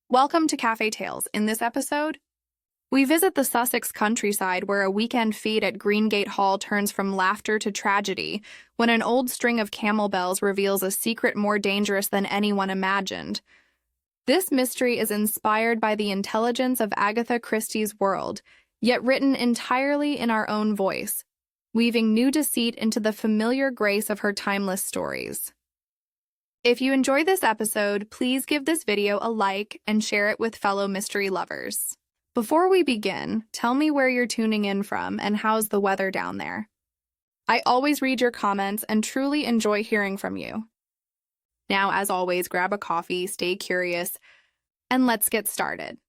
Welcome to Cafe Tales. In this episode, we visit the Sussex countryside where a weekend fête at Greengate Hall turns from laughter to tragedy when an old string of camel bells reveals a secret more dangerous than anyone imagined. This mystery is inspired by the intelligence of Agatha Christie's world, yet written entirely in our own voice, weaving new deceit into the familiar grace of her timeless stories. If you enjoyed this episode, please give this video a like and share it with fellow mystery lovers. Before we begin, tell me where you're tuning in from and how's the weather down there. I always read your comments and truly enjoy hearing from you. Now, as always, grab a coffee, stay curious, and let's get started.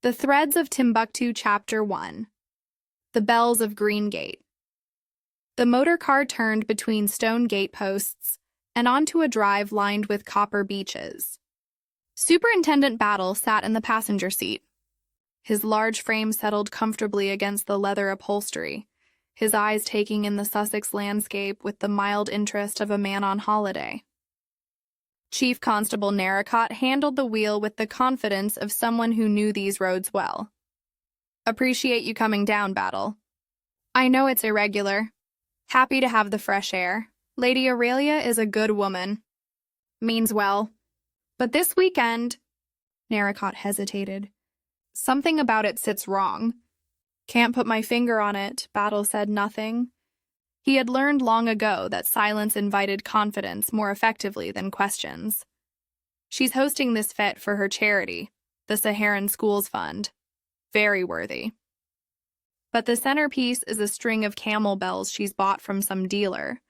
The Threads of Timbuktu Chapter 1. The Bells of Greengate. The motor car turned between stone gateposts and onto a drive lined with copper beeches. Superintendent Battle sat in the passenger seat. His large frame settled comfortably against the leather upholstery, his eyes taking in the Sussex landscape with the mild interest of a man on holiday. Chief Constable Narracott handled the wheel with the confidence of someone who knew these roads well. "Appreciate you coming down, Battle. I know it's irregular. Happy to have the fresh air. Lady Aurelia is a good woman. Means well. But this weekend—" Narracott hesitated. "Something about it sits wrong." "Can't put my finger on it," Battle said nothing. He had learned long ago that silence invited confidence more effectively than questions. "She's hosting this fête for her charity, the Saharan Schools Fund. Very worthy. But the centerpiece is a string of camel bells she's bought from some dealer,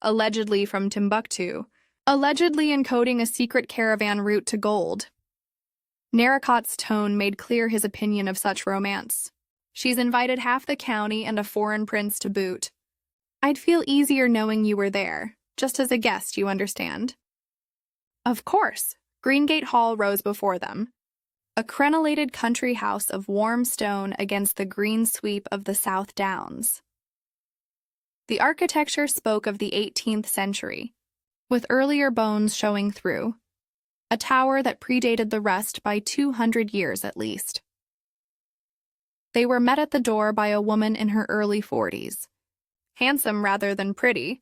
allegedly from Timbuktu, allegedly encoding a secret caravan route to gold." Narracott's tone made clear his opinion of such romance. "She's invited half the county and a foreign prince to boot. I'd feel easier knowing you were there, just as a guest, you understand." Of course, Greengate Hall rose before them, a crenellated country house of warm stone against the green sweep of the South Downs. The architecture spoke of the 18th century, with earlier bones showing through, a tower that predated the rest by 200 years at least. They were met at the door by a woman in her early 40s, handsome rather than pretty,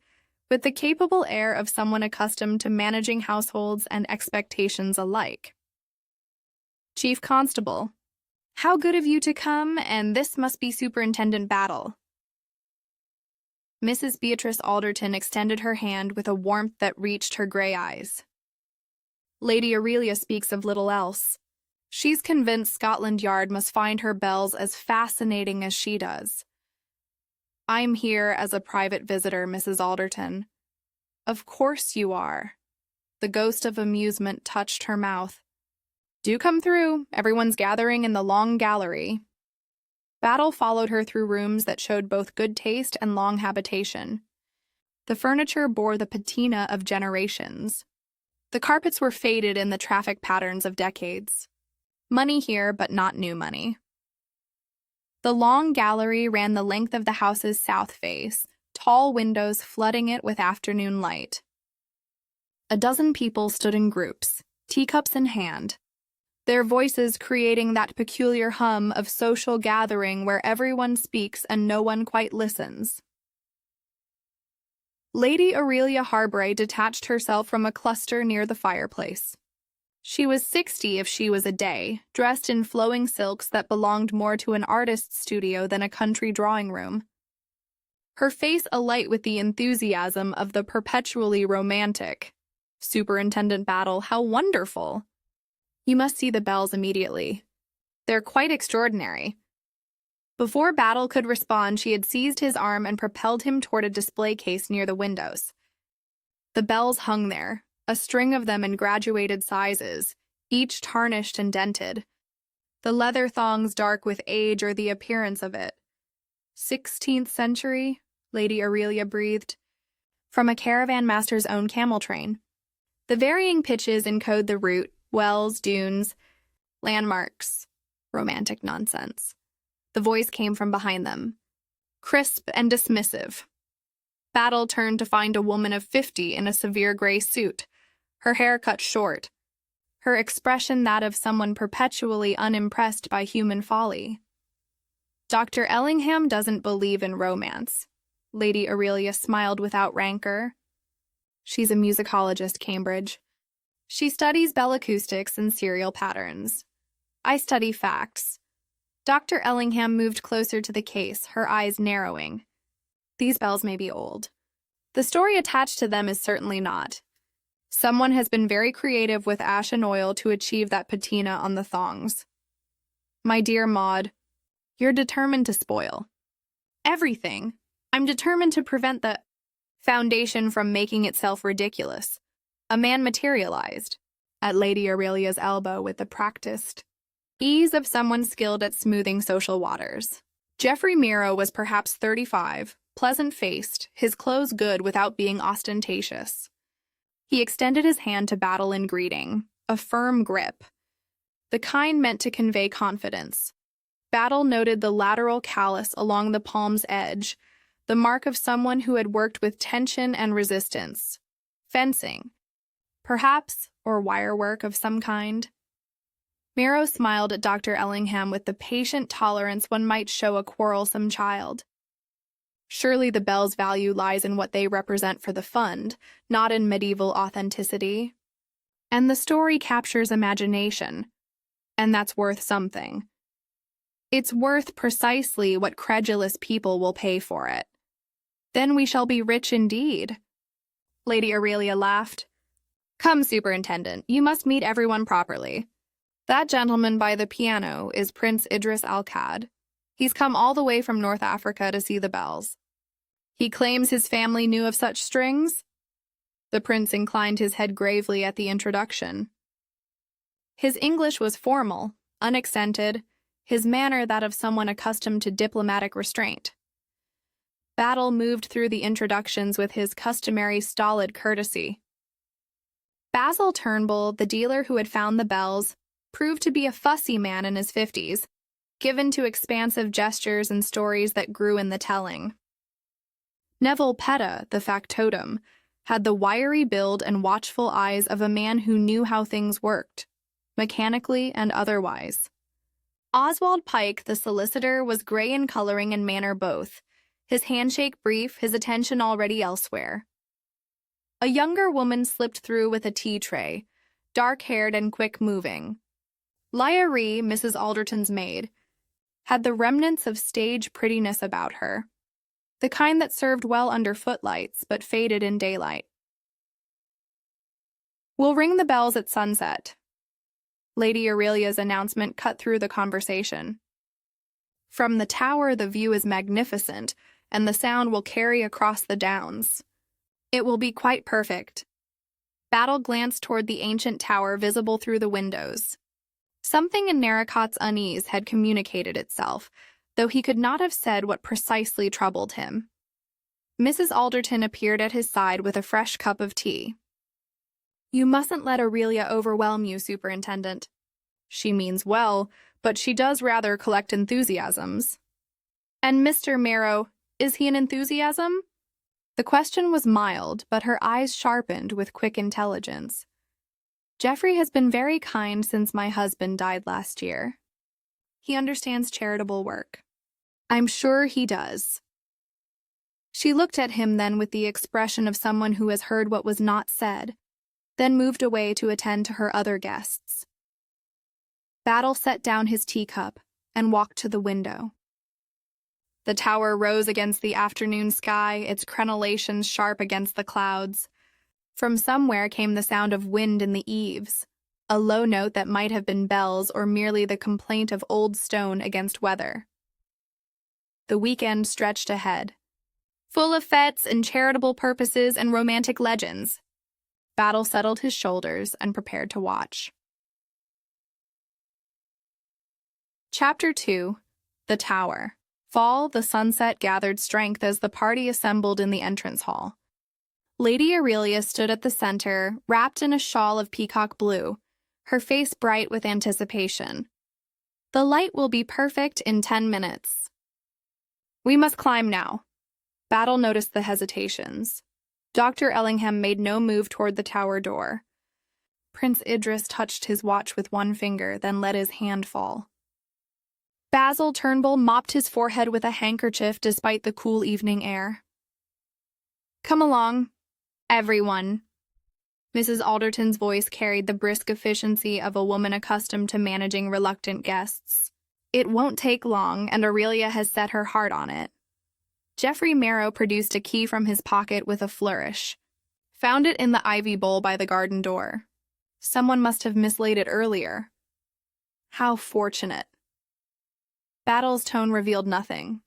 with the capable air of someone accustomed to managing households and expectations alike. "Chief Constable, how good of you to come, and this must be Superintendent Battle." Mrs. Beatrice Alderton extended her hand with a warmth that reached her gray eyes. "Lady Aurelia speaks of little else. She's convinced Scotland Yard must find her bells as fascinating as she does." "I'm here as a private visitor, Mrs. Alderton." "Of course you are." The ghost of amusement touched her mouth. "Do come through. Everyone's gathering in the long gallery." Battle followed her through rooms that showed both good taste and long habitation. The furniture bore the patina of generations. The carpets were faded in the traffic patterns of decades. Money here, but not new money. The long gallery ran the length of the house's south face, tall windows flooding it with afternoon light. A dozen people stood in groups, teacups in hand, their voices creating that peculiar hum of social gathering where everyone speaks and no one quite listens. Lady Aurelia Harbray detached herself from a cluster near the fireplace. She was 60 if she was a day, dressed in flowing silks that belonged more to an artist's studio than a country drawing room. Her face alight with the enthusiasm of the perpetually romantic. "Superintendent Battle, how wonderful! You must see the bells immediately. They're quite extraordinary." Before Battle could respond, she had seized his arm and propelled him toward a display case near the windows. The bells hung there, a string of them in graduated sizes, each tarnished and dented, the leather thongs dark with age or the appearance of it. 16th century, Lady Aurelia breathed. From a caravan master's own camel train. The varying pitches encode the route, wells, dunes, landmarks. Romantic nonsense. The voice came from behind them, crisp and dismissive. Battle turned to find a woman of 50 in a severe gray suit, her hair cut short, her expression that of someone perpetually unimpressed by human folly. Dr. Ellingham doesn't believe in romance. Lady Aurelia smiled without rancor. She's a musicologist, Cambridge. She studies bell acoustics and serial patterns. I study facts. Dr. Ellingham moved closer to the case, her eyes narrowing. These bells may be old. The story attached to them is certainly not. Someone has been very creative with ash and oil to achieve that patina on the thongs. My dear Maud, you're determined to spoil everything. I'm determined to prevent the foundation from making itself ridiculous. A man materialized at Lady Aurelia's elbow with the practiced ease of someone skilled at smoothing social waters. Geoffrey Miro was perhaps 35, pleasant-faced, his clothes good without being ostentatious. He extended his hand to Battle in greeting, a firm grip, the kind meant to convey confidence. Battle noted the lateral callus along the palm's edge, the mark of someone who had worked with tension and resistance. Fencing, perhaps, or wirework of some kind. Miro smiled at Dr. Ellingham with the patient tolerance one might show a quarrelsome child. Surely the bell's value lies in what they represent for the fund, not in medieval authenticity. And the story captures imagination, and that's worth something. It's worth precisely what credulous people will pay for it. Then we shall be rich indeed. Lady Aurelia laughed. Come, Superintendent, you must meet everyone properly. That gentleman by the piano is Prince Idris Al-Khad. He's come all the way from North Africa to see the bells. He claims his family knew of such strings? The prince inclined his head gravely at the introduction. His English was formal, unaccented, his manner that of someone accustomed to diplomatic restraint. Battle moved through the introductions with his customary stolid courtesy. Basil Turnbull, the dealer who had found the bells, proved to be a fussy man in his 50s, given to expansive gestures and stories that grew in the telling. Neville Petta, the factotum, had the wiry build and watchful eyes of a man who knew how things worked, mechanically and otherwise. Oswald Pike, the solicitor, was gray in coloring and manner both, his handshake brief, his attention already elsewhere. A younger woman slipped through with a tea tray, dark-haired and quick-moving. Lyra, Mrs. Alderton's maid, had the remnants of stage prettiness about her, the kind that served well under footlights but faded in daylight. We'll ring the bells at sunset. Lady Aurelia's announcement cut through the conversation. From the tower, the view is magnificent, and the sound will carry across the downs. It will be quite perfect. Battle glanced toward the ancient tower visible through the windows. Something in Narracotte's unease had communicated itself, though he could not have said what precisely troubled him. Mrs. Alderton appeared at his side with a fresh cup of tea. You mustn't let Aurelia overwhelm you, Superintendent. She means well, but she does rather collect enthusiasms. And Mr. Miro, is he an enthusiasm? The question was mild, but her eyes sharpened with quick intelligence. Geoffrey has been very kind since my husband died last year. He understands charitable work. I'm sure he does. She looked at him then with the expression of someone who has heard what was not said, then moved away to attend to her other guests. Battle set down his teacup and walked to the window. The tower rose against the afternoon sky, its crenellations sharp against the clouds. From somewhere came the sound of wind in the eaves, a low note that might have been bells or merely the complaint of old stone against weather. The weekend stretched ahead, full of fêtes and charitable purposes and romantic legends. Battle settled his shoulders and prepared to watch. Chapter 2. The Tower. Fall, the sunset gathered strength as the party assembled in the entrance hall. Lady Aurelia stood at the center, wrapped in a shawl of peacock blue, her face bright with anticipation. The light will be perfect in 10 minutes. We must climb now. Battle noticed the hesitations. Dr. Ellingham made no move toward the tower door. Prince Idris touched his watch with one finger, then let his hand fall. Basil Turnbull mopped his forehead with a handkerchief despite the cool evening air. "Come along, everyone." Mrs. Alderton's voice carried the brisk efficiency of a woman accustomed to managing reluctant guests. "It won't take long, and Aurelia has set her heart on it." Geoffrey Marrow produced a key from his pocket with a flourish. "Found it in the ivy bowl by the garden door. Someone must have mislaid it earlier." "How fortunate." Battle's tone revealed nothing.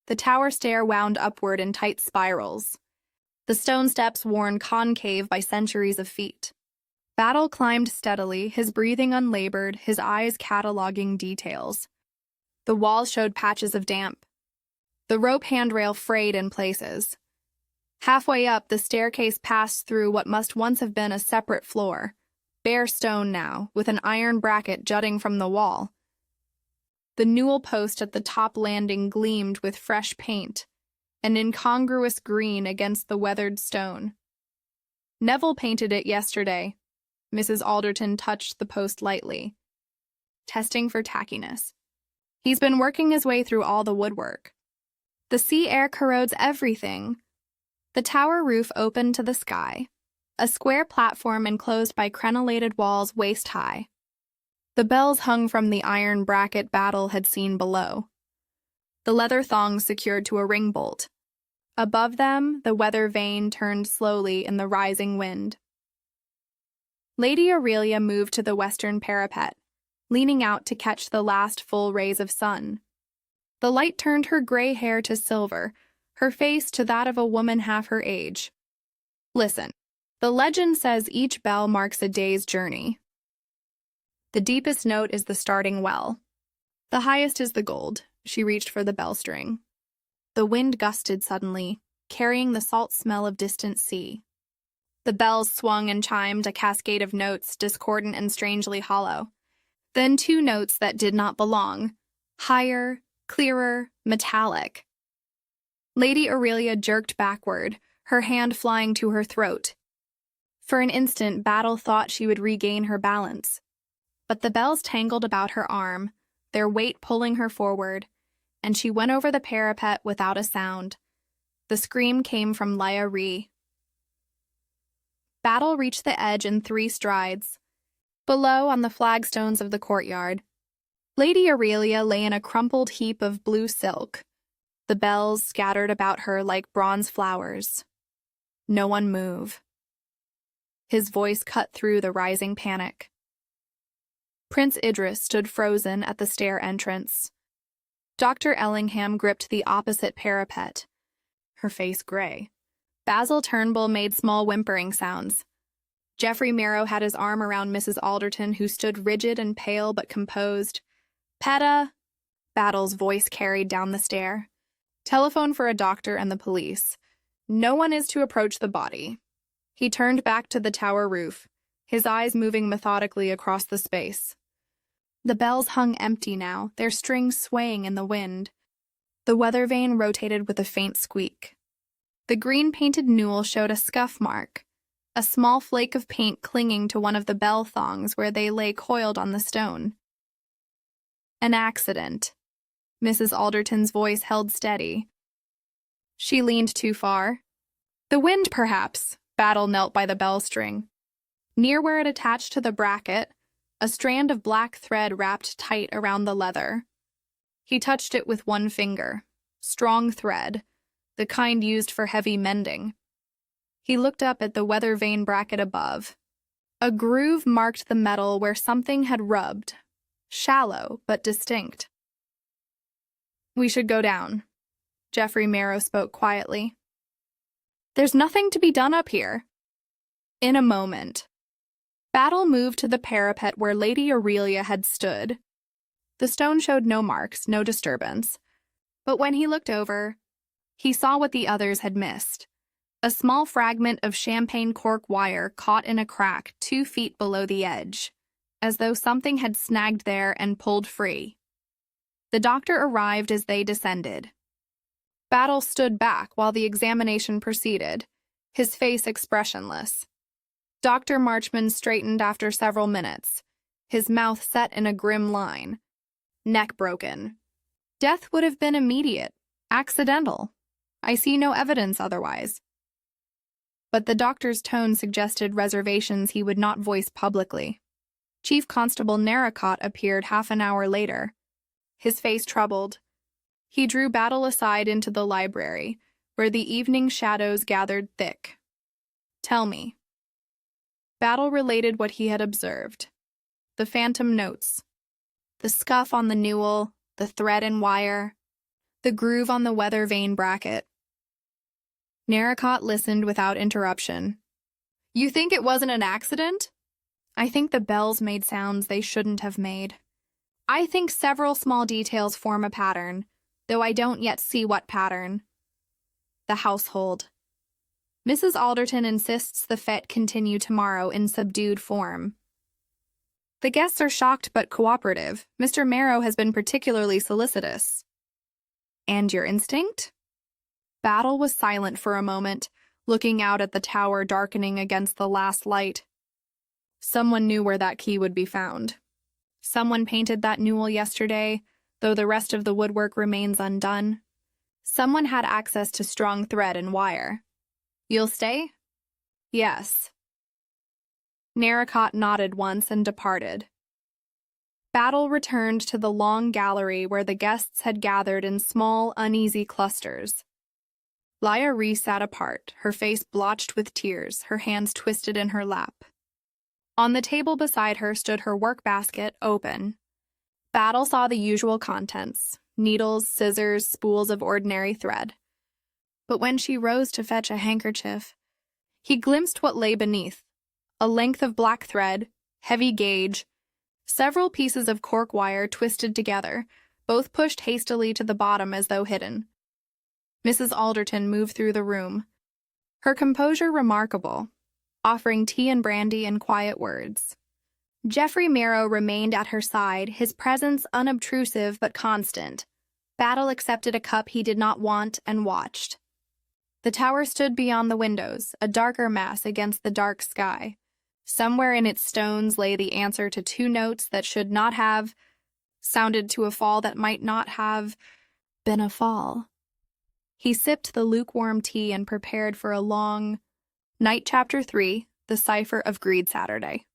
The tower stair wound upward in tight spirals, the stone steps worn concave by centuries of feet. Battle climbed steadily, his breathing unlabored, his eyes cataloging details. The walls showed patches of damp. The rope handrail frayed in places. Halfway up, the staircase passed through what must once have been a separate floor, bare stone now, with an iron bracket jutting from the wall. The newel post at the top landing gleamed with fresh paint, an incongruous green against the weathered stone. "Neville painted it yesterday." Mrs. Alderton touched the post lightly, testing for tackiness. "He's been working his way through all the woodwork. The sea air corrodes everything." The tower roof opened to the sky, a square platform enclosed by crenellated walls waist-high. The bells hung from the iron bracket Battle had seen below, the leather thongs secured to a ring bolt. Above them, the weather vane turned slowly in the rising wind. Lady Aurelia moved to the western parapet, leaning out to catch the last full rays of sun. The light turned her gray hair to silver, her face to that of a woman half her age. "Listen, the legend says each bell marks a day's journey. The deepest note is the starting well. The highest is the gold." She reached for the bell string. The wind gusted suddenly, carrying the salt smell of distant sea. The bells swung and chimed, a cascade of notes, discordant and strangely hollow. Then two notes that did not belong, higher, clearer, metallic. Lady Aurelia jerked backward, her hand flying to her throat. For an instant, Battle thought she would regain her balance. But the bells tangled about her arm, their weight pulling her forward, and she went over the parapet without a sound. The scream came from Leia Ree. Battle reached the edge in 3 strides. Below, on the flagstones of the courtyard, Lady Aurelia lay in a crumpled heap of blue silk, the bells scattered about her like bronze flowers. No one move. His voice cut through the rising panic. Prince Idris stood frozen at the stair entrance. Dr. Ellingham gripped the opposite parapet, her face gray. Basil Turnbull made small whimpering sounds. Geoffrey Marrow had his arm around Mrs. Alderton, who stood rigid and pale but composed. "Petta," Battle's voice carried down the stair. "Telephone for a doctor and the police. No one is to approach the body." He turned back to the tower roof, his eyes moving methodically across the space. The bells hung empty now, their strings swaying in the wind. The weather vane rotated with a faint squeak. The green-painted newel showed a scuff mark, a small flake of paint clinging to one of the bell thongs where they lay coiled on the stone. "An accident." Mrs. Alderton's voice held steady. She leaned too far. "The wind, perhaps." Battle knelt by the bell string. Near where it attached to the bracket, a strand of black thread wrapped tight around the leather. He touched it with one finger. Strong thread, the kind used for heavy mending. He looked up at the weather vane bracket above. A groove marked the metal where something had rubbed, shallow but distinct. "We should go down," Geoffrey Marrow spoke quietly. "There's nothing to be done up here." In a moment, Battle moved to the parapet where Lady Aurelia had stood. The stone showed no marks, no disturbance. But when he looked over, he saw what the others had missed. A small fragment of champagne cork wire caught in a crack 2 feet below the edge, as though something had snagged there and pulled free. The doctor arrived as they descended. Battle stood back while the examination proceeded, his face expressionless. Dr. Marchman straightened after several minutes, his mouth set in a grim line. Neck broken. Death would have been immediate, accidental. I see no evidence otherwise. But the doctor's tone suggested reservations he would not voice publicly. Chief Constable Narracott appeared half an hour later, his face troubled. He drew Battle aside into the library, where the evening shadows gathered thick. "Tell me." Battle related what he had observed. The phantom notes. The scuff on the newel, the thread and wire, the groove on the weather vane bracket. Narracott listened without interruption. "You think it wasn't an accident?" "I think the bells made sounds they shouldn't have made. I think several small details form a pattern, though I don't yet see what pattern." The household. Mrs. Alderton insists the fête continue tomorrow in subdued form. The guests are shocked but cooperative. Mr. Marrow has been particularly solicitous. And your instinct? Battle was silent for a moment, looking out at the tower darkening against the last light. Someone knew where that key would be found. Someone painted that newel yesterday, though the rest of the woodwork remains undone. Someone had access to strong thread and wire. You'll stay? Yes. Narracott nodded once and departed. Battle returned to the long gallery where the guests had gathered in small, uneasy clusters. Lya Rhee sat apart, her face blotched with tears, her hands twisted in her lap. On the table beside her stood her work basket, open. Battle saw the usual contents: needles, scissors, spools of ordinary thread. But when she rose to fetch a handkerchief, he glimpsed what lay beneath: a length of black thread, heavy gauge, several pieces of cork wire twisted together, both pushed hastily to the bottom as though hidden. Mrs. Alderton moved through the room, her composure remarkable, offering tea and brandy in quiet words. Geoffrey Marrow remained at her side, his presence unobtrusive but constant. Battle accepted a cup he did not want and watched. The tower stood beyond the windows, a darker mass against the dark sky. Somewhere in its stones lay the answer to two notes that should not have sounded to a fall that might not have been a fall. He sipped the lukewarm tea and prepared for a long night. Chapter 3, The Cipher of Greed Saturday.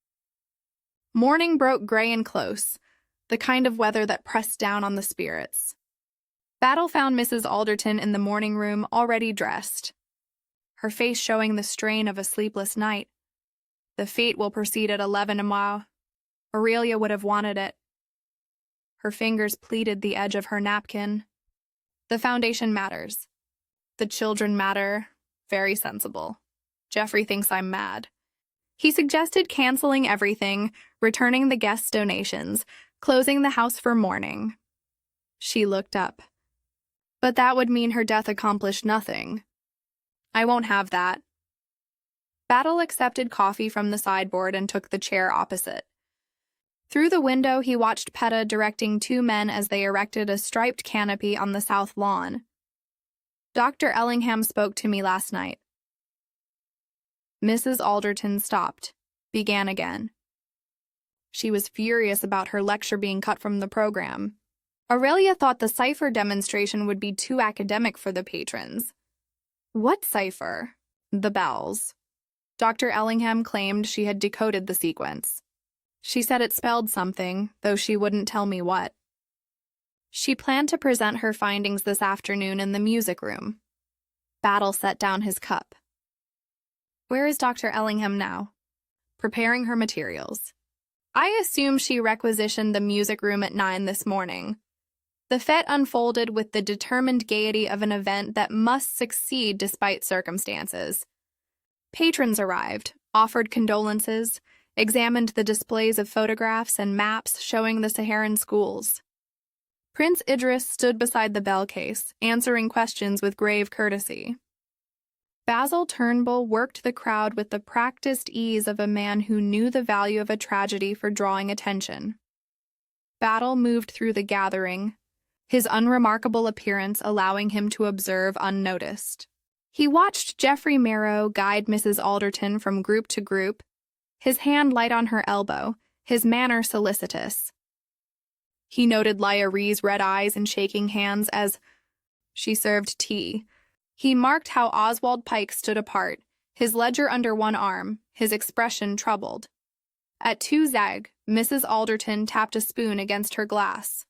Morning broke gray and close, the kind of weather that pressed down on the spirits. Battle found Mrs. Alderton in the morning room, already dressed, her face showing the strain of a sleepless night. The fête will proceed at 11 tomorrow. Aurelia would have wanted it. Her fingers pleated the edge of her napkin. The foundation matters. The children matter. Very sensible. Geoffrey thinks I'm mad. He suggested canceling everything, returning the guests' donations, closing the house for mourning. She looked up. But that would mean her death accomplished nothing. I won't have that. Battle accepted coffee from the sideboard and took the chair opposite. Through the window, he watched Peta directing two men as they erected a striped canopy on the south lawn. Dr. Ellingham spoke to me last night. Mrs. Alderton stopped, began again. She was furious about her lecture being cut from the program. Aurelia thought the cipher demonstration would be too academic for the patrons. What cipher? The bells. Dr. Ellingham claimed she had decoded the sequence. She said it spelled something, though she wouldn't tell me what. She planned to present her findings this afternoon in the music room. Battle set down his cup. Where is Dr. Ellingham now? Preparing her materials. I assume she requisitioned the music room at 9 this morning. The fête unfolded with the determined gaiety of an event that must succeed despite circumstances. Patrons arrived, offered condolences, examined the displays of photographs and maps showing the Saharan schools. Prince Idris stood beside the bell case, answering questions with grave courtesy. Basil Turnbull worked the crowd with the practiced ease of a man who knew the value of a tragedy for drawing attention. Battle moved through the gathering, his unremarkable appearance allowing him to observe unnoticed. He watched Geoffrey Marrow guide Mrs. Alderton from group to group, his hand light on her elbow, his manner solicitous. He noted Lya Ree's red eyes and shaking hands as she served tea. He marked how Oswald Pike stood apart, his ledger under one arm, his expression troubled. At 2 zag, Mrs. Alderton tapped a spoon against her glass.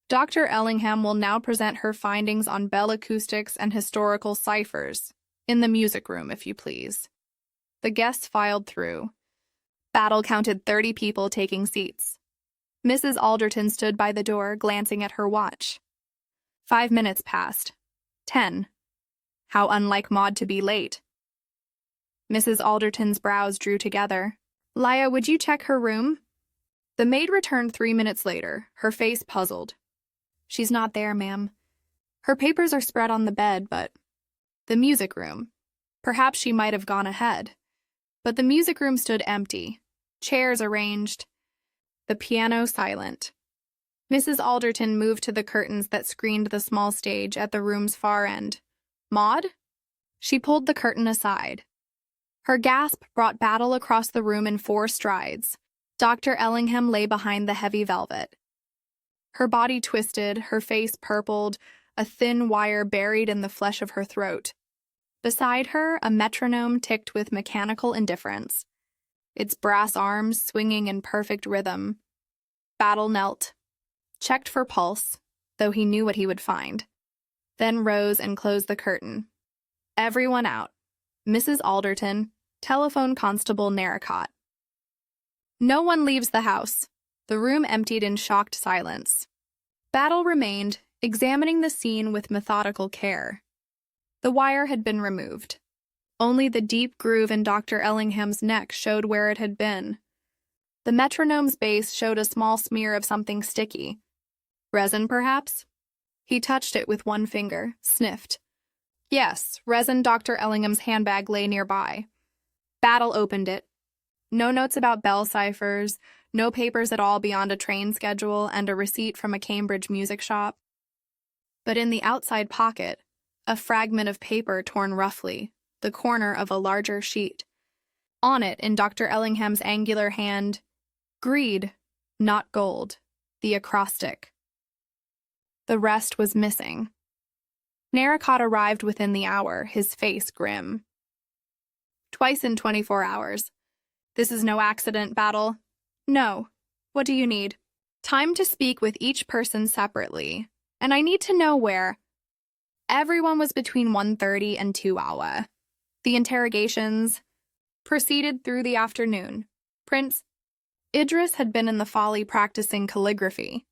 Dr. Ellingham will now present her findings on bell acoustics and historical ciphers. In the music room, if you please. The guests filed through. Battle counted 30 people taking seats. Mrs. Alderton stood by the door, glancing at her watch. 5 minutes passed. 10. How unlike Maud to be late. Mrs. Alderton's brows drew together. Lya, would you check her room? The maid returned 3 minutes later, her face puzzled. She's not there, ma'am. Her papers are spread on the bed, but... The music room. Perhaps she might have gone ahead. But the music room stood empty. Chairs arranged. The piano silent. Mrs. Alderton moved to the curtains that screened the small stage at the room's far end. Maud? She pulled the curtain aside. Her gasp brought Battle across the room in 4 strides. Dr. Ellingham lay behind the heavy velvet. Her body twisted, her face purpled, a thin wire buried in the flesh of her throat. Beside her, a metronome ticked with mechanical indifference, its brass arms swinging in perfect rhythm. Battle knelt, checked for pulse, though he knew what he would find, then rose and closed the curtain. Everyone out. Mrs. Alderton, telephone constable Narracott. No one leaves the house. The room emptied in shocked silence. Battle remained, examining the scene with methodical care. The wire had been removed. Only the deep groove in Dr. Ellingham's neck showed where it had been. The metronome's base showed a small smear of something sticky. Resin, perhaps? He touched it with one finger, sniffed. Yes, resin. Dr. Ellingham's handbag lay nearby. Battle opened it. No notes about bell ciphers, no papers at all beyond a train schedule and a receipt from a Cambridge music shop. But in the outside pocket, a fragment of paper torn roughly, the corner of a larger sheet. On it, in Dr. Ellingham's angular hand, greed, not gold, the acrostic. The rest was missing. Narracott arrived within the hour, his face grim. Twice in 24 hours. This is no accident, Battle. No. What do you need? Time to speak with each person separately, and I need to know where. Everyone was between 1:30 and 2 hour. The interrogations proceeded through the afternoon. Prince Idris had been in the Folly practicing calligraphy.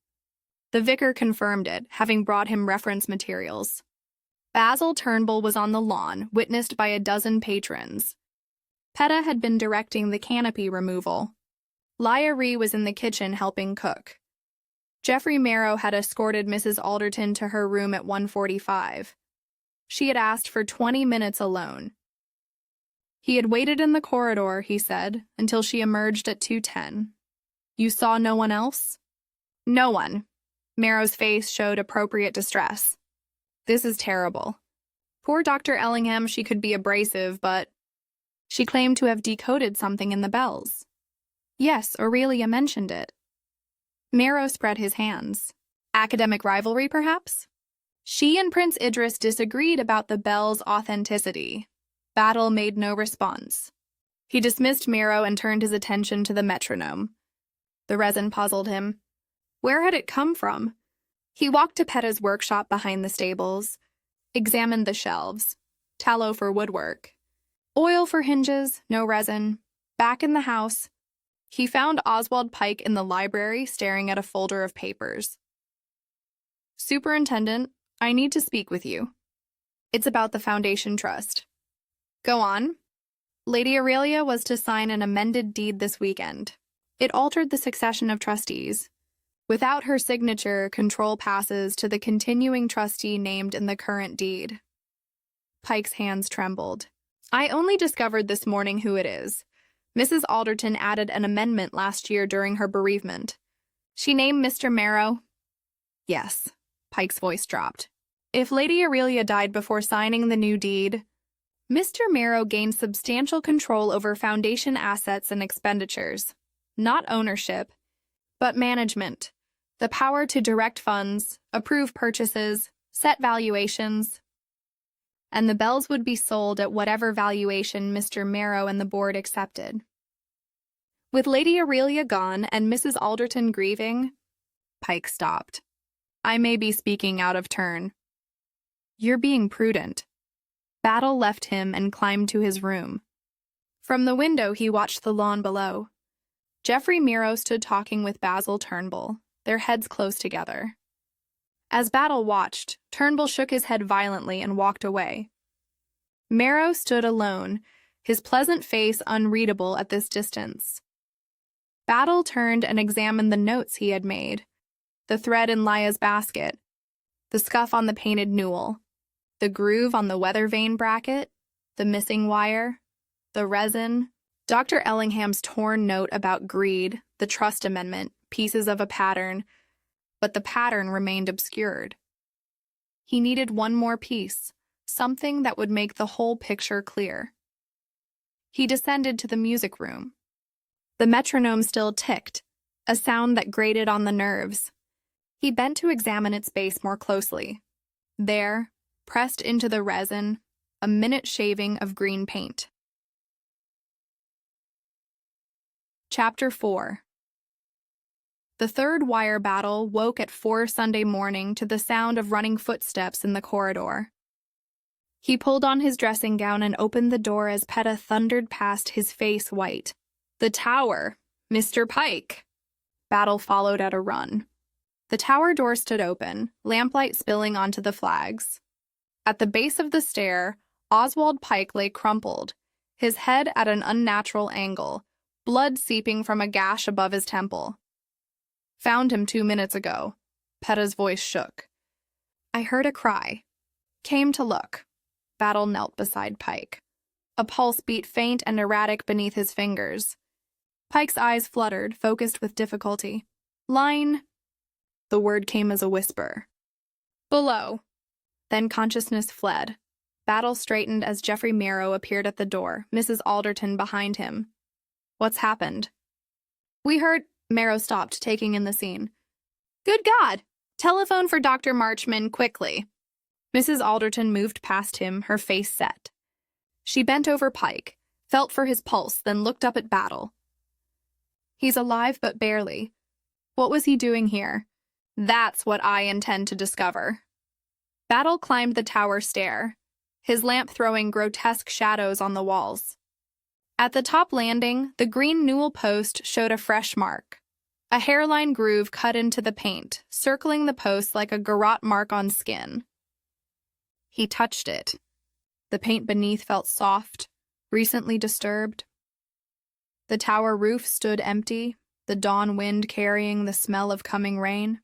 The vicar confirmed it, having brought him reference materials. Basil Turnbull was on the lawn, witnessed by a dozen patrons. Peta had been directing the canopy removal. Lya Ree was in the kitchen helping cook. Geoffrey Marrow had escorted Mrs. Alderton to her room at 1:45. She had asked for 20 minutes alone. He had waited in the corridor, he said, until she emerged at 2:10. You saw no one else? No one. Marrow's face showed appropriate distress. This is terrible. Poor Dr. Ellingham, she could be abrasive, but she claimed to have decoded something in the bells. Yes, Aurelia mentioned it. Marrow spread his hands. Academic rivalry, perhaps? She and Prince Idris disagreed about the bell's authenticity. Battle made no response. He dismissed Marrow and turned his attention to the metronome. The resin puzzled him. Where had it come from? He walked to Peta's workshop behind the stables, examined the shelves. Tallow for woodwork. Oil for hinges, no resin. Back in the house, he found Oswald Pike in the library staring at a folder of papers. Superintendent, I need to speak with you. It's about the Foundation Trust. Go on. Lady Aurelia was to sign an amended deed this weekend. It altered the succession of trustees. Without her signature, control passes to the continuing trustee named in the current deed. Pike's hands trembled. I only discovered this morning who it is. Mrs. Alderton added an amendment last year during her bereavement. She named Mr. Marrow. Yes, Pike's voice dropped. If Lady Aurelia died before signing the new deed, Mr. Marrow gained substantial control over Foundation assets and expenditures. Not ownership, but management. The power to direct funds, approve purchases, set valuations, and the bells would be sold at whatever valuation Mr. Marrow and the board accepted. With Lady Aurelia gone and Mrs. Alderton grieving, Pike stopped. I may be speaking out of turn. You're being prudent. Battle left him and climbed to his room. From the window he watched the lawn below. Geoffrey Marrow stood talking with Basil Turnbull, their heads close together. As Battle watched, Turnbull shook his head violently and walked away. Marrow stood alone, his pleasant face unreadable at this distance. Battle turned and examined the notes he had made, the thread in Lia's basket, the scuff on the painted newel, the groove on the weather vane bracket, the missing wire, the resin, Dr. Ellingham's torn note about greed, the trust amendment, pieces of a pattern, but the pattern remained obscured. He needed one more piece, something that would make the whole picture clear. He descended to the music room. The metronome still ticked, a sound that grated on the nerves. He bent to examine its base more closely. There, pressed into the resin, a minute shaving of green paint. Chapter 4. The third wire battle woke at 4 Sunday morning to the sound of running footsteps in the corridor. He pulled on his dressing gown and opened the door as Peta thundered past, his face white. The tower! Mr. Pike! Battle followed at a run. The tower door stood open, lamplight spilling onto the flags. At the base of the stair, Oswald Pike lay crumpled, his head at an unnatural angle, blood seeping from a gash above his temple. Found him 2 minutes ago. Peta's voice shook. I heard a cry. Came to look. Battle knelt beside Pike. A pulse beat faint and erratic beneath his fingers. Pike's eyes fluttered, focused with difficulty. Line. The word came as a whisper. Below. Then consciousness fled. Battle straightened as Geoffrey Marrow appeared at the door, Mrs. Alderton behind him. What's happened? We heard. Marrow stopped, taking in the scene. Good God! Telephone for Dr. Marchman, quickly. Mrs. Alderton moved past him, her face set. She bent over Pike, felt for his pulse, then looked up at Battle. He's alive, but barely. What was he doing here? That's what I intend to discover. Battle climbed the tower stair, his lamp throwing grotesque shadows on the walls. At the top landing, the green newel post showed a fresh mark. A hairline groove cut into the paint, circling the post like a garrote mark on skin. He touched it. The paint beneath felt soft, recently disturbed. The tower roof stood empty, the dawn wind carrying the smell of coming rain.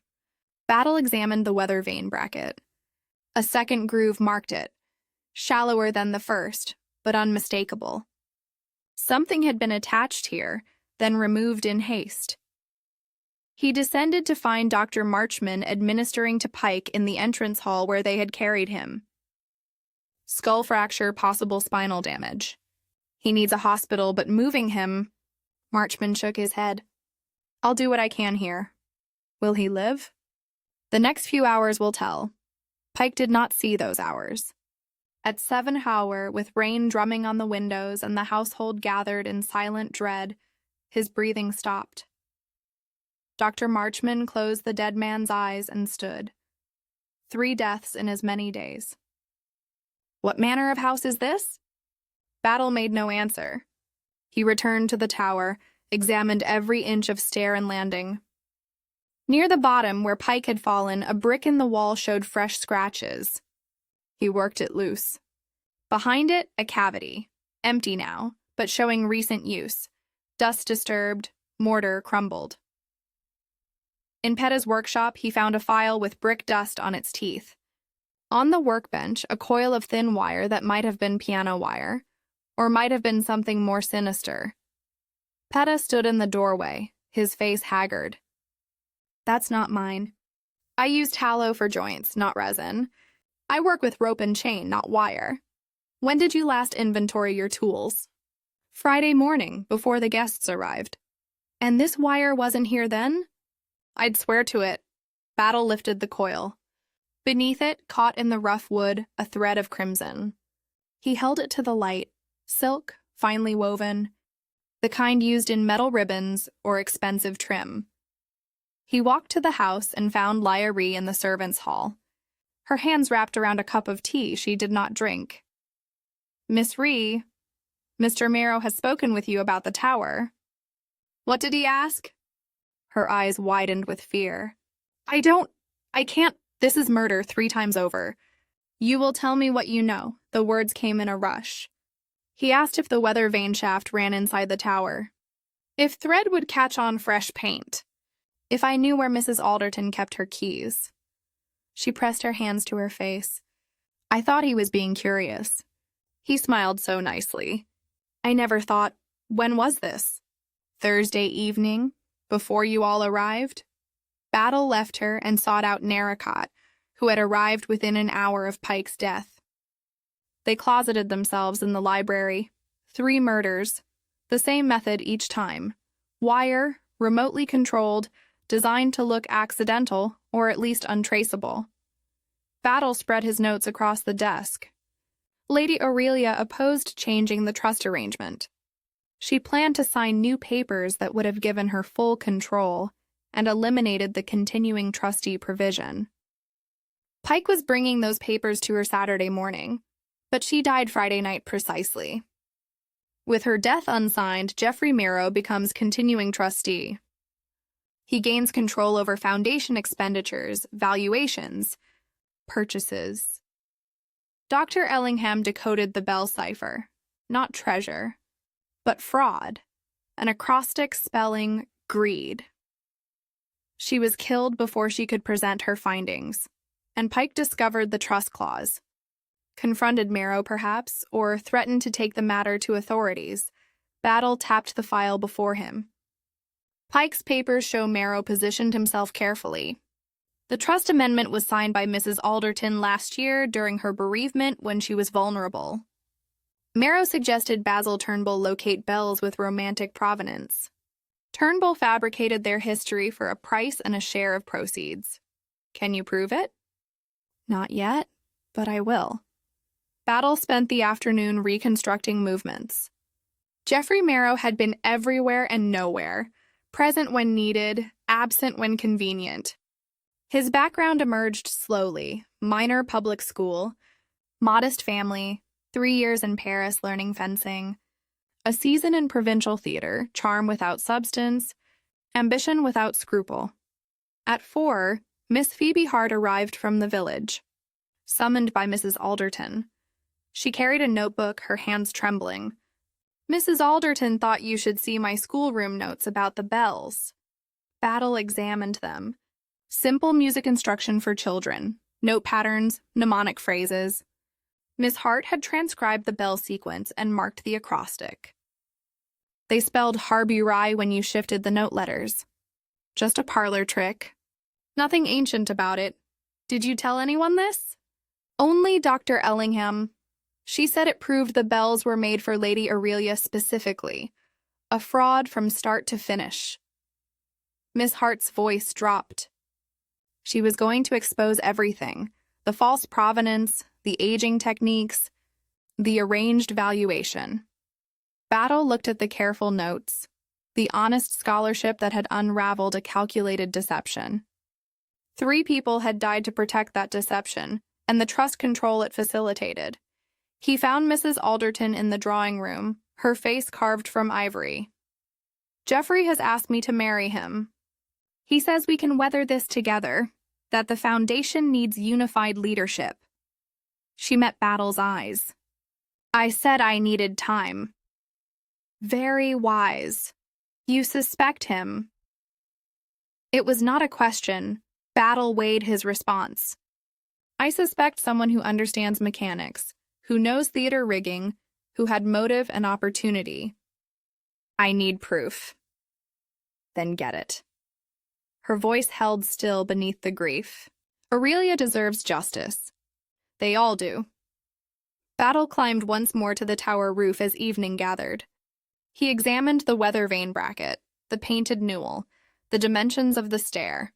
Battle examined the weather vane bracket. A second groove marked it, shallower than the first, but unmistakable. Something had been attached here, then removed in haste. He descended to find Dr. Marchman administering to Pike in the entrance hall where they had carried him. Skull fracture, possible spinal damage. He needs a hospital, but moving him... Marchman shook his head. I'll do what I can here. Will he live? The next few hours will tell. Pike did not see those hours. At 7 hour, with rain drumming on the windows and the household gathered in silent dread, his breathing stopped. Dr. Marchman closed the dead man's eyes and stood. 3 deaths in as many days. What manner of house is this? Battle made no answer. He returned to the tower, examined every inch of stair and landing. Near the bottom, where Pike had fallen, a brick in the wall showed fresh scratches. He worked it loose. Behind it, a cavity, empty now, but showing recent use. Dust disturbed, mortar crumbled. In Peta's workshop, he found a file with brick dust on its teeth. On the workbench, a coil of thin wire that might have been piano wire, or might have been something more sinister. Peta stood in the doorway, his face haggard. That's not mine. I used tallow for joints, not resin. I work with rope and chain, not wire. When did you last inventory your tools? Friday morning, before the guests arrived. And this wire wasn't here then? I'd swear to it. Battle lifted the coil. Beneath it, caught in the rough wood, a thread of crimson. He held it to the light, silk, finely woven, the kind used in metal ribbons or expensive trim. He walked to the house and found Lyra in the servants' hall, her hands wrapped around a cup of tea she did not drink. Miss Rhee, Mr. Marrow has spoken with you about the tower. What did he ask? Her eyes widened with fear. I can't. This is murder 3 times over. You will tell me what you know. The words came in a rush. He asked if the weather vane shaft ran inside the tower. If thread would catch on fresh paint. If I knew where Mrs. Alderton kept her keys. She pressed her hands to her face. I thought he was being curious. He smiled so nicely. I never thought, when was this? Thursday evening, before you all arrived? Battle left her and sought out Narracott, who had arrived within an hour of Pike's death. They closeted themselves in the library. 3 murders, the same method each time. Wire, remotely controlled, designed to look accidental or at least untraceable. Battle spread his notes across the desk. Lady Aurelia opposed changing the trust arrangement. She planned to sign new papers that would have given her full control and eliminated the continuing trustee provision. Pike was bringing those papers to her Saturday morning, but she died Friday night precisely. With her death unsigned, Geoffrey Marrow becomes continuing trustee. He gains control over foundation expenditures, valuations, purchases. Dr. Ellingham decoded the Bell cipher, not treasure, but fraud, an acrostic spelling greed. She was killed before she could present her findings, and Pike discovered the trust clause. Confronted Marrow, perhaps, or threatened to take the matter to authorities. Battle tapped the file before him. Pike's papers show Marrow positioned himself carefully. The trust amendment was signed by Mrs. Alderton last year during her bereavement when she was vulnerable. Marrow suggested Basil Turnbull locate bells with romantic provenance. Turnbull fabricated their history for a price and a share of proceeds. Can you prove it? Not yet, but I will. Battle spent the afternoon reconstructing movements. Geoffrey Marrow had been everywhere and nowhere, present when needed, absent when convenient. His background emerged slowly: minor public school, modest family, 3 years in Paris learning fencing, a season in provincial theater, charm without substance, ambition without scruple. At 4, Miss Phoebe Hart arrived from the village, summoned by Mrs. Alderton. She carried a notebook, her hands trembling. Mrs. Alderton thought you should see my schoolroom notes about the bells. Battle examined them. Simple music instruction for children, note patterns, mnemonic phrases. Miss Hart had transcribed the bell sequence and marked the acrostic. They spelled Harby Rye when you shifted the note letters. Just a parlor trick. Nothing ancient about it. Did you tell anyone this? Only Dr. Ellingham. She said it proved the bells were made for Lady Aurelia specifically. A fraud from start to finish. Miss Hart's voice dropped. She was going to expose everything: the false provenance, the aging techniques, the arranged valuation. Battle looked at the careful notes, the honest scholarship that had unraveled a calculated deception. 3 people had died to protect that deception, and the trust control it facilitated. He found Mrs. Alderton in the drawing room, her face carved from ivory. Geoffrey has asked me to marry him. He says we can weather this together, that the foundation needs unified leadership. She met Battle's eyes. I said I needed time. Very wise. You suspect him. It was not a question. Battle weighed his response. I suspect someone who understands mechanics, who knows theater rigging, who had motive and opportunity. I need proof. Then get it. Her voice held still beneath the grief. Aurelia deserves justice. They all do. Battle climbed once more to the tower roof as evening gathered. He examined the weather vane bracket, the painted newel, the dimensions of the stair.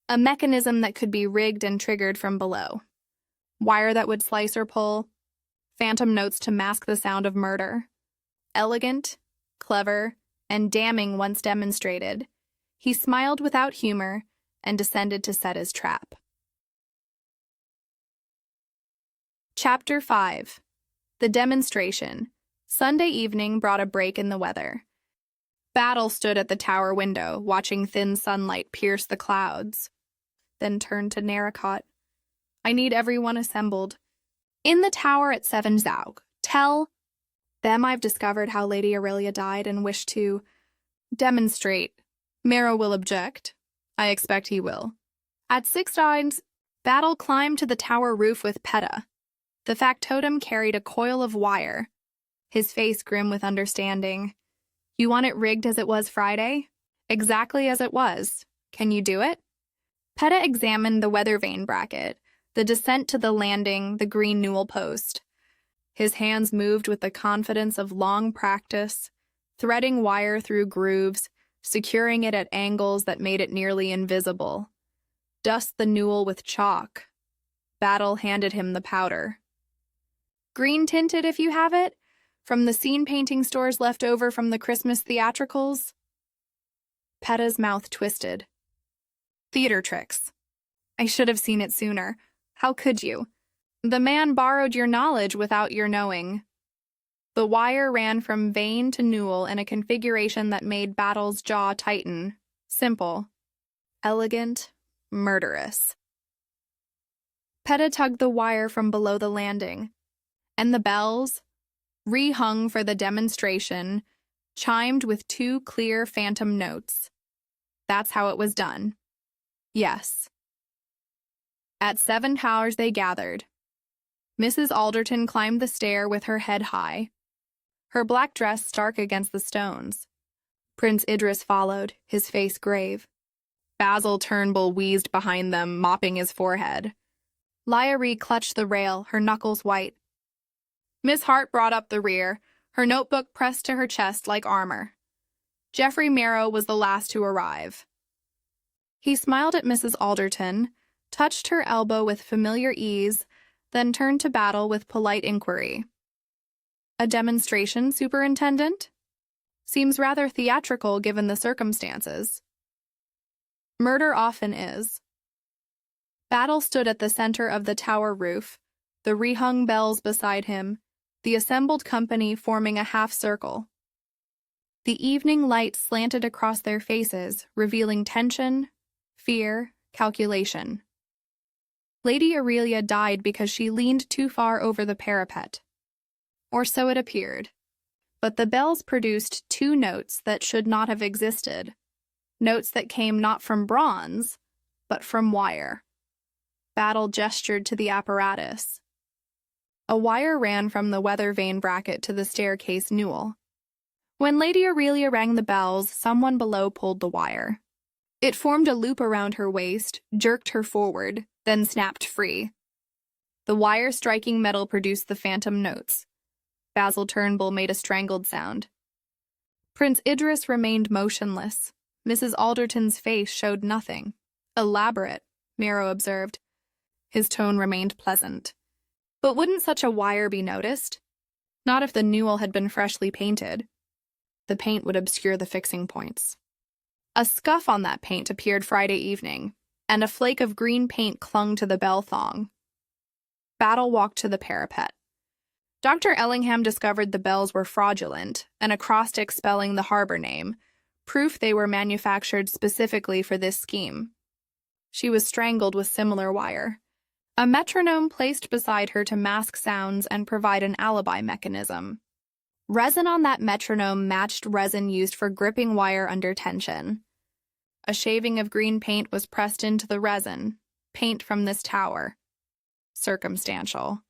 A mechanism that could be rigged and triggered from below. Wire that would slice or pull. Phantom notes to mask the sound of murder. Elegant, clever, and damning once demonstrated, he smiled without humor and descended to set his trap. Chapter 5. The Demonstration. Sunday evening brought a break in the weather. Battle stood at the tower window, watching thin sunlight pierce the clouds. Then turned to Narracott. I need everyone assembled. In the tower at 7 Zaug. Tell them I've discovered how Lady Aurelia died and wish to demonstrate. Marrow will object. I expect he will. At 6 Dines, Battle climbed to the tower roof with Peta. The factotum carried a coil of wire, his face grim with understanding. You want it rigged as it was Friday? Exactly as it was. Can you do it? Peta examined the weather vane bracket, the descent to the landing, the green newel post. His hands moved with the confidence of long practice, threading wire through grooves, securing it at angles that made it nearly invisible. Dust the newel with chalk. Battle handed him the powder. Green tinted if you have it, from the scene painting stores left over from the Christmas theatricals. Peta's mouth twisted. Theater tricks. I should have seen it sooner. How could you? The man borrowed your knowledge without your knowing. The wire ran from vane to newel in a configuration that made Battle's jaw tighten. Simple. Elegant. Murderous. Peta tugged the wire from below the landing, and the bells, rehung for the demonstration, chimed with 2 clear phantom notes. That's how it was done. Yes. At 7 towers they gathered. Mrs. Alderton climbed the stair with her head high, her black dress stark against the stones. Prince Idris followed, his face grave. Basil Turnbull wheezed behind them, mopping his forehead. Lyra clutched the rail, her knuckles white. Miss Hart brought up the rear, her notebook pressed to her chest like armor. Geoffrey Marrow was the last to arrive. He smiled at Mrs. Alderton, touched her elbow with familiar ease, then turned to Battle with polite inquiry. A demonstration, Superintendent? Seems rather theatrical given the circumstances. Murder often is. Battle stood at the center of the tower roof, the rehung bells beside him, the assembled company forming a half circle. The evening light slanted across their faces, revealing tension, fear, calculation. Lady Aurelia died because she leaned too far over the parapet. Or so it appeared. But the bells produced 2 notes that should not have existed. Notes that came not from bronze, but from wire. Battle gestured to the apparatus. A wire ran from the weather vane bracket to the staircase newel. When Lady Aurelia rang the bells, someone below pulled the wire. It formed a loop around her waist, jerked her forward, then snapped free. The wire striking metal produced the phantom notes. Basil Turnbull made a strangled sound. Prince Idris remained motionless. Mrs. Alderton's face showed nothing. Elaborate, Marrow observed. His tone remained pleasant. But wouldn't such a wire be noticed? Not if the newel had been freshly painted. The paint would obscure the fixing points. A scuff on that paint appeared Friday evening, and a flake of green paint clung to the bell thong. Battle walked to the parapet. Dr. Ellingham discovered the bells were fraudulent, an acrostic spelling the harbor name, proof they were manufactured specifically for this scheme. She was strangled with similar wire. A metronome placed beside her to mask sounds and provide an alibi mechanism. Resin on that metronome matched resin used for gripping wire under tension. A shaving of green paint was pressed into the resin, paint from this tower. Circumstantial.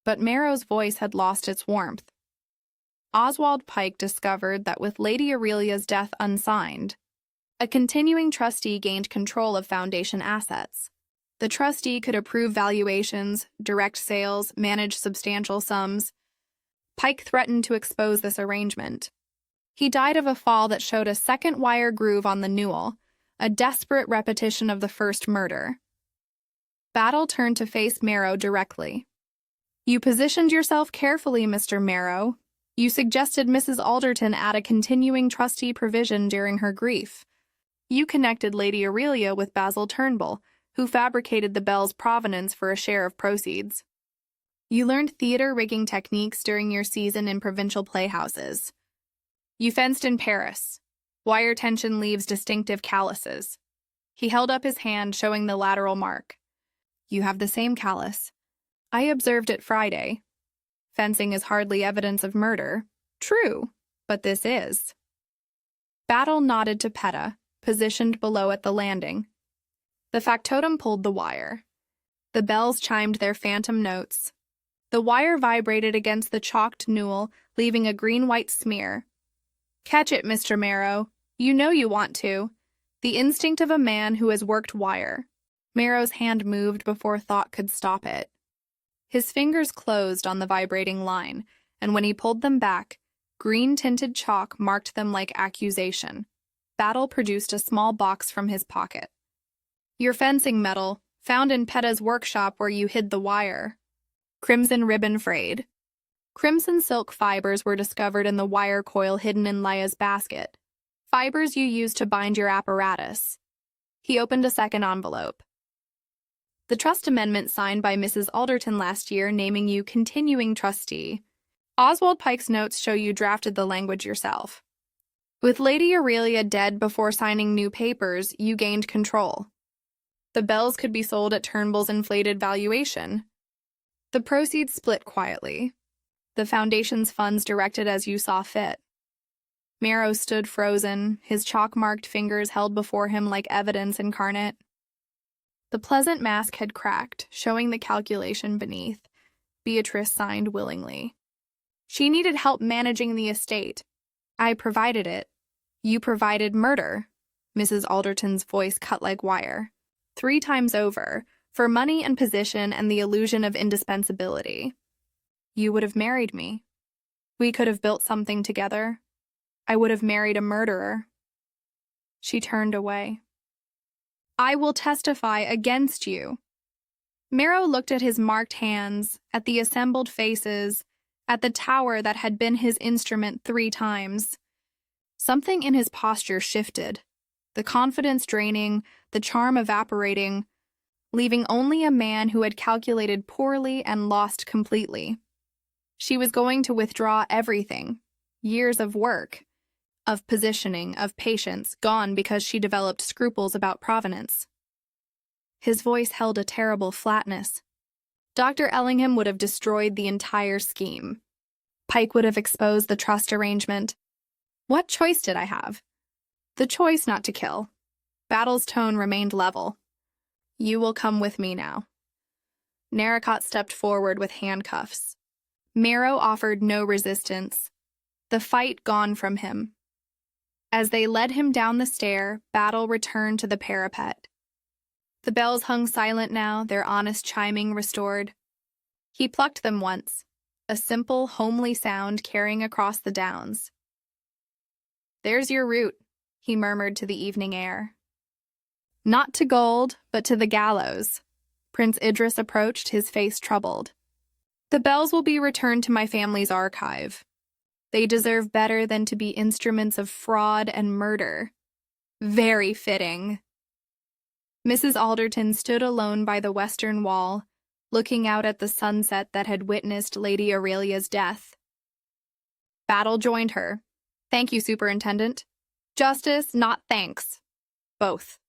But Marrow's voice had lost its warmth. Oswald Pike discovered that with Lady Aurelia's death unsigned, a continuing trustee gained control of Foundation assets. The trustee could approve valuations, direct sales, manage substantial sums. Pike threatened to expose this arrangement. He died of a fall that showed a second wire groove on the newel, a desperate repetition of the first murder. Battle turned to face Marrow directly. "You positioned yourself carefully, Mr. Marrow. You suggested Mrs. Alderton add a continuing trustee provision during her grief. You connected Lady Aurelia with Basil Turnbull, who fabricated the Bell's provenance for a share of proceeds. You learned theater rigging techniques during your season in provincial playhouses. You fenced in Paris. Wire tension leaves distinctive calluses." He held up his hand, showing the lateral mark. "You have the same callus. I observed it Friday. Fencing is hardly evidence of murder. True, but this is." Battle nodded to Petta, positioned below at the landing. The factotum pulled the wire. The bells chimed their phantom notes. The wire vibrated against the chalked newel, leaving a green-white smear. "Catch it, Mr. Marrow. You know you want to. The instinct of a man who has worked wire." Marrow's hand moved before thought could stop it. His fingers closed on the vibrating line, and when he pulled them back, green-tinted chalk marked them like accusation. Battle produced a small box from his pocket. "Your fencing medal, found in Petta's workshop where you hid the wire. Crimson ribbon frayed. Crimson silk fibers were discovered in the wire coil hidden in Leia's basket. Fibers you used to bind your apparatus." He opened a second envelope. "The trust amendment signed by Mrs. Alderton last year naming you continuing trustee. Oswald Pike's notes show you drafted the language yourself. With Lady Aurelia dead before signing new papers, you gained control. The bells could be sold at Turnbull's inflated valuation. The proceeds split quietly. The foundation's funds directed as you saw fit." Marrow stood frozen, his chalk-marked fingers held before him like evidence incarnate. The pleasant mask had cracked, showing the calculation beneath. Beatrice signed willingly. "She needed help managing the estate. I provided it. You provided murder." Mrs. Alderton's voice cut like wire. 3 times over, for money and position and the illusion of indispensability. "You would have married me. We could have built something together. I would have married a murderer." She turned away. "I will testify against you." Marrow looked at his marked hands, at the assembled faces, at the tower that had been his instrument 3 times. Something in his posture shifted, the confidence draining, the charm evaporating, leaving only a man who had calculated poorly and lost completely. She was going to withdraw everything, years of work, of positioning, of patience, gone because she developed scruples about provenance. His voice held a terrible flatness. Dr. Ellingham would have destroyed the entire scheme. Pike would have exposed the trust arrangement. What choice did I have? The choice not to kill. Battle's tone remained level. "You will come with me now." Narracott stepped forward with handcuffs. Marrow offered no resistance. The fight gone from him. As they led him down the stair, Battle returned to the parapet. The bells hung silent now, their honest chiming restored. He plucked them once, a simple, homely sound carrying across the downs. "There's your route," he murmured to the evening air. "Not to gold, but to the gallows." Prince Idris approached, his face troubled. "The bells will be returned to my family's archive. They deserve better than to be instruments of fraud and murder." Very fitting. Mrs. Alderton stood alone by the western wall, looking out at the sunset that had witnessed Lady Aurelia's death. Battle joined her. "Thank you, Superintendent." "Justice, not thanks." "Both."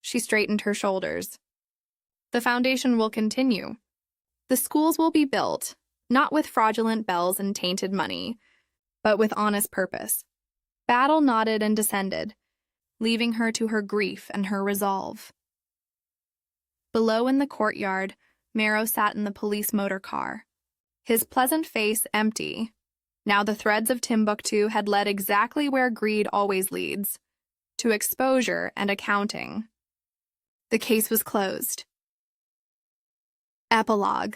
She straightened her shoulders. "The foundation will continue. The schools will be built, not with fraudulent bells and tainted money, but with honest purpose." Battle nodded and descended, leaving her to her grief and her resolve. Below in the courtyard, Marrow sat in the police motor car, his pleasant face empty. Now the threads of Timbuktu had led exactly where greed always leads, to exposure and accounting. The case was closed. Epilogue.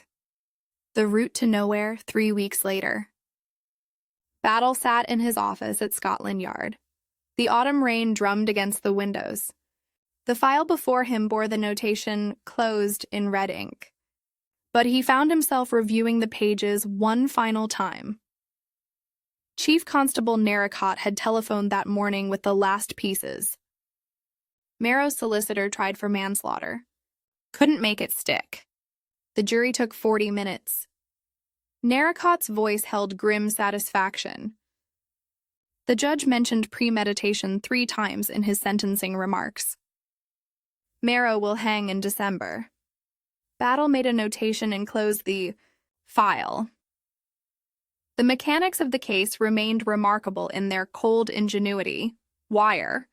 The route to nowhere 3 weeks later. Battle sat in his office at Scotland Yard. The autumn rain drummed against the windows. The file before him bore the notation "closed" in red ink. But he found himself reviewing the pages one final time. Chief Constable Narracott had telephoned that morning with the last pieces. Marrow's solicitor tried for manslaughter. Couldn't make it stick. The jury took 40 minutes. Narracott's voice held grim satisfaction. The judge mentioned premeditation 3 times in his sentencing remarks. Marrow will hang in December. Battle made a notation and closed the file. The mechanics of the case remained remarkable in their cold ingenuity, wire,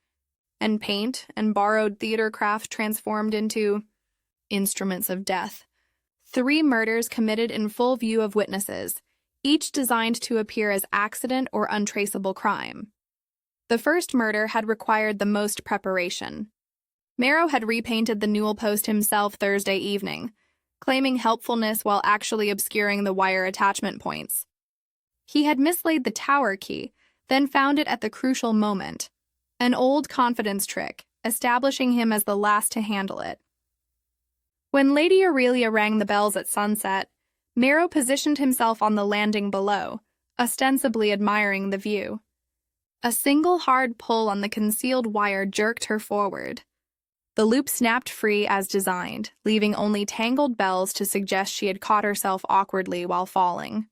and paint and borrowed theater craft transformed into instruments of death. 3 murders committed in full view of witnesses, each designed to appear as accident or untraceable crime. The first murder had required the most preparation. Marrow had repainted the newel post himself Thursday evening, claiming helpfulness while actually obscuring the wire attachment points. He had mislaid the tower key, then found it at the crucial moment, an old confidence trick, establishing him as the last to handle it. When Lady Aurelia rang the bells at sunset, Marrow positioned himself on the landing below, ostensibly admiring the view. A single hard pull on the concealed wire jerked her forward. The loop snapped free as designed, leaving only tangled bells to suggest she had caught herself awkwardly while falling.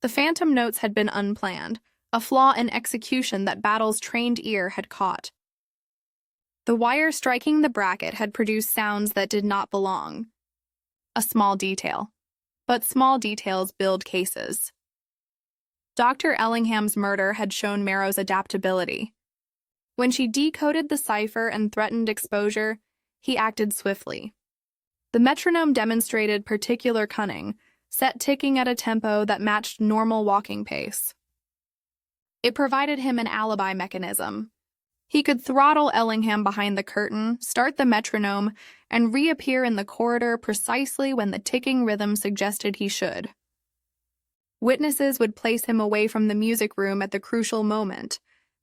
The phantom notes had been unplanned, a flaw in execution that Battle's trained ear had caught. The wire striking the bracket had produced sounds that did not belong. A small detail. But small details build cases. Dr. Ellingham's murder had shown Marrow's adaptability. When she decoded the cipher and threatened exposure, he acted swiftly. The metronome demonstrated particular cunning, set ticking at a tempo that matched normal walking pace. It provided him an alibi mechanism. He could throttle Ellingham behind the curtain, start the metronome, and reappear in the corridor precisely when the ticking rhythm suggested he should. Witnesses would place him away from the music room at the crucial moment,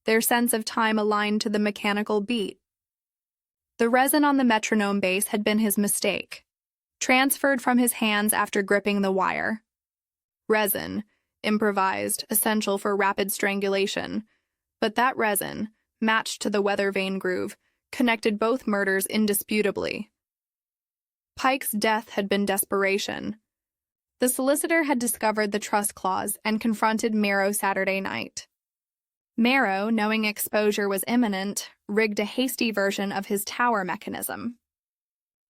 their sense of time aligned to the mechanical beat. The resin on the metronome base had been his mistake, transferred from his hands after gripping the wire. Resin, improvised, essential for rapid strangulation, but that resin, matched to the weather vane groove, connected both murders indisputably. Pike's death had been desperation. The solicitor had discovered the trust clause and confronted Marrow Saturday night. Marrow, knowing exposure was imminent, rigged a hasty version of his tower mechanism.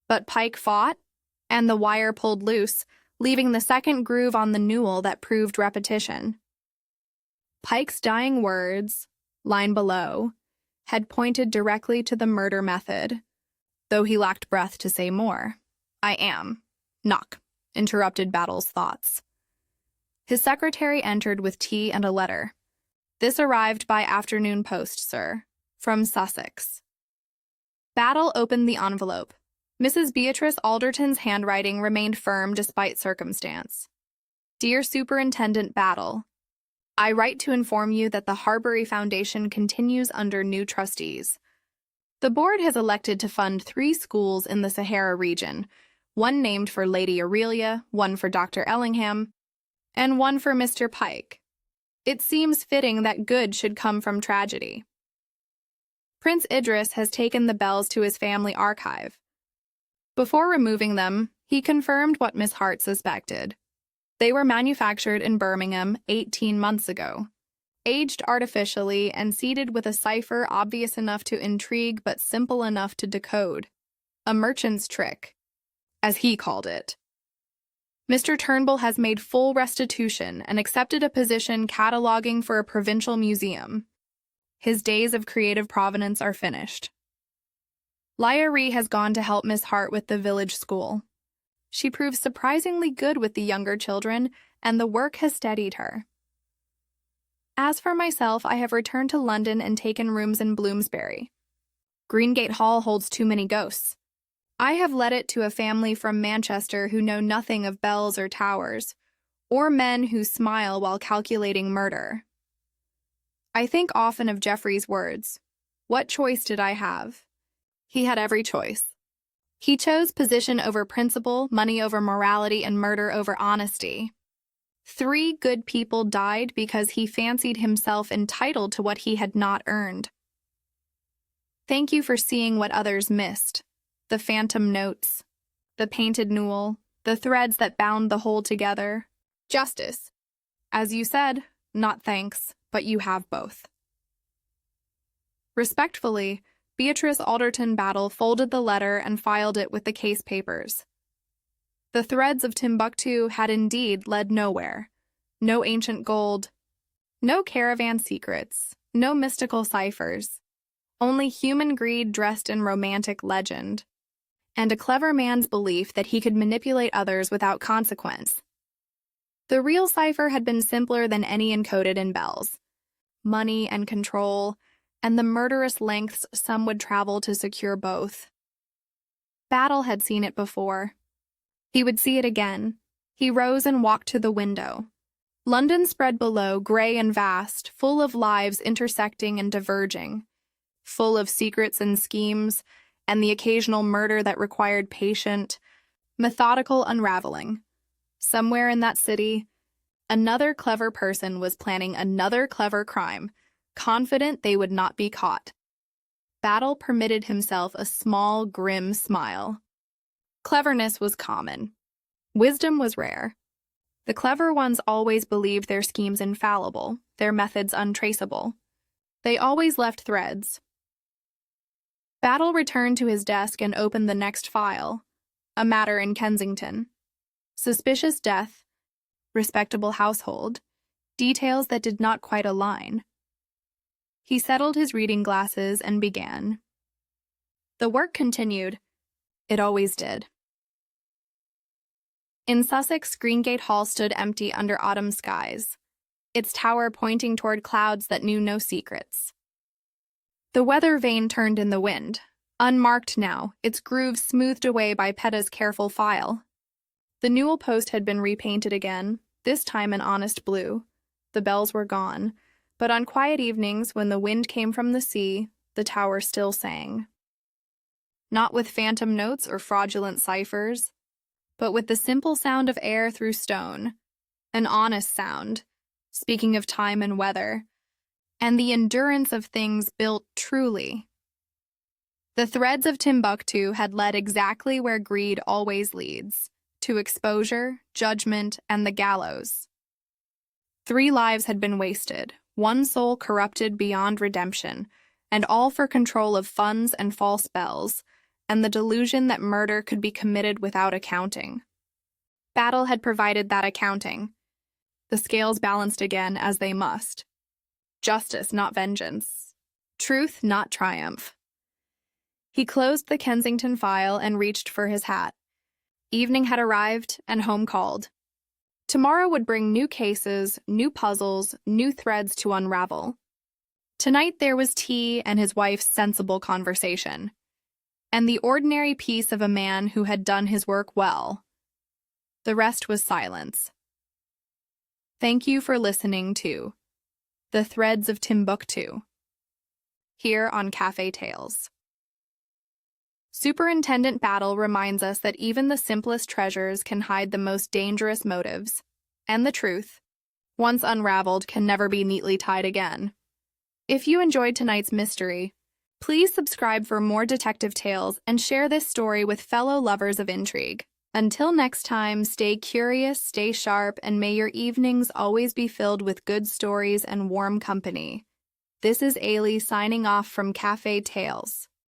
But Pike fought, and the wire pulled loose, leaving the second groove on the newel that proved repetition. Pike's dying words, line below, had pointed directly to the murder method, though he lacked breath to say more. "I am." Knock, interrupted Battle's thoughts. His secretary entered with tea and a letter. "This arrived by afternoon post, sir, from Sussex." Battle opened the envelope. Mrs. Beatrice Alderton's handwriting remained firm despite circumstance. "Dear Superintendent Battle, I write to inform you that the Harbury Foundation continues under new trustees. The board has elected to fund 3 schools in the Sahara region, one named for Lady Aurelia, one for Dr. Ellingham, and one for Mr. Pike. It seems fitting that good should come from tragedy. Prince Idris has taken the bells to his family archive. Before removing them, he confirmed what Miss Hart suspected. They were manufactured in Birmingham 18 months ago, aged artificially and seeded with a cipher obvious enough to intrigue but simple enough to decode. A merchant's trick, as he called it. Mr. Turnbull has made full restitution and accepted a position cataloging for a provincial museum. His days of creative provenance are finished. Lyra has gone to help Miss Hart with the village school. She proves surprisingly good with the younger children, and the work has steadied her. As for myself, I have returned to London and taken rooms in Bloomsbury. Greengate Hall holds too many ghosts. I have let it to a family from Manchester who know nothing of bells or towers, or men who smile while calculating murder. I think often of Geoffrey's words. What choice did I have? He had every choice. He chose position over principle, money over morality, and murder over honesty. 3 good people died because he fancied himself entitled to what he had not earned. Thank you for seeing what others missed. The phantom notes, the painted newel, the threads that bound the whole together. Justice. As you said, not thanks, but you have both. Respectfully, Beatrice Alderton Battle folded the letter and filed it with the case papers. The threads of Timbuktu had indeed led nowhere. No ancient gold, no caravan secrets, no mystical ciphers, only human greed dressed in romantic legend, and a clever man's belief that he could manipulate others without consequence. The real cipher had been simpler than any encoded in bells. Money and control, and the murderous lengths some would travel to secure both. Battle had seen it before. He would see it again. He rose and walked to the window. London spread below, gray and vast, full of lives intersecting and diverging, full of secrets and schemes, and the occasional murder that required patient, methodical unraveling. Somewhere in that city, another clever person was planning another clever crime, confident they would not be caught. Battle permitted himself a small, grim smile. Cleverness was common. Wisdom was rare. The clever ones always believed their schemes infallible, their methods untraceable. They always left threads. Battle returned to his desk and opened the next file, a matter in Kensington. Suspicious death, respectable household, details that did not quite align. He settled his reading glasses and began. The work continued. It always did. In Sussex, Greengate Hall stood empty under autumn skies, its tower pointing toward clouds that knew no secrets. The weather vane turned in the wind, unmarked now, its grooves smoothed away by Petta's careful file. The newel post had been repainted again, this time an honest blue. The bells were gone, but on quiet evenings when the wind came from the sea, the tower still sang. Not with phantom notes or fraudulent ciphers, but with the simple sound of air through stone, an honest sound, speaking of time and weather, and the endurance of things built truly. The threads of Timbuktu had led exactly where greed always leads, to exposure, judgment, and the gallows. 3 lives had been wasted, 1 soul corrupted beyond redemption, and all for control of funds and false bells, and the delusion that murder could be committed without accounting. Battle had provided that accounting. The scales balanced again as they must. Justice, not vengeance. Truth, not triumph. He closed the Kensington file and reached for his hat. Evening had arrived and home called. Tomorrow would bring new cases, new puzzles, new threads to unravel. Tonight there was tea and his wife's sensible conversation, and the ordinary peace of a man who had done his work well. The rest was silence. Thank you for listening to The Threads of Timbuktu, here on Cafe Tales. Superintendent Battle reminds us that even the simplest treasures can hide the most dangerous motives, and the truth, once unraveled, can never be neatly tied again. If you enjoyed tonight's mystery, please subscribe for more detective tales and share this story with fellow lovers of intrigue. Until next time, stay curious, stay sharp, and may your evenings always be filled with good stories and warm company. This is Ailey signing off from Cafe Tales.